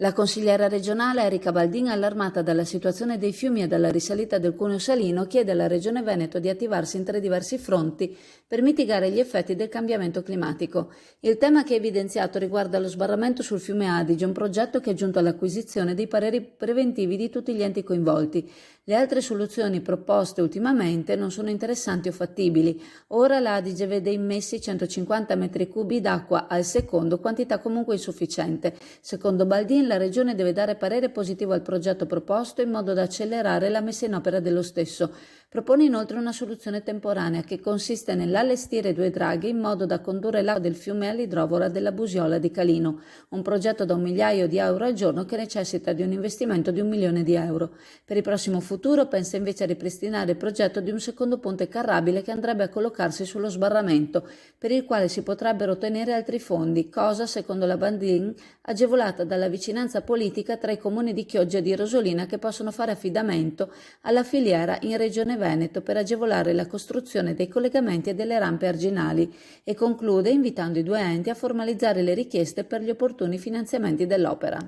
La consigliera regionale Erika Baldin, allarmata dalla situazione dei fiumi e dalla risalita del cuneo salino, chiede alla Regione Veneto di attivarsi in 3 diversi fronti per mitigare gli effetti del cambiamento climatico. Il tema che ha evidenziato riguarda lo sbarramento sul fiume Adige, un progetto che è giunto all'acquisizione dei pareri preventivi di tutti gli enti coinvolti. Le altre soluzioni proposte ultimamente non sono interessanti o fattibili. Ora l'Adige vede immessi 150 metri cubi d'acqua al secondo, quantità comunque insufficiente. Secondo Baldin, la Regione deve dare parere positivo al progetto proposto in modo da accelerare la messa in opera dello stesso. Propone inoltre una soluzione temporanea che consiste nell'allestire 2 draghi in modo da condurre l'acqua del fiume all'idrovora della Busiola di Calino, un progetto da 1 migliaio di euro al giorno che necessita di un investimento di 1 milione di euro. Per il prossimo futuro pensa invece a ripristinare il progetto di un secondo ponte carrabile che andrebbe a collocarsi sullo sbarramento, per il quale si potrebbero ottenere altri fondi, cosa, secondo la Baldin, agevolata dalla vicinanza politica tra i comuni di Chioggia e di Rosolina che possono fare affidamento alla filiera in Regione Veneto per agevolare la costruzione dei collegamenti e delle rampe arginali, e conclude invitando i 2 enti a formalizzare le richieste per gli opportuni finanziamenti dell'opera.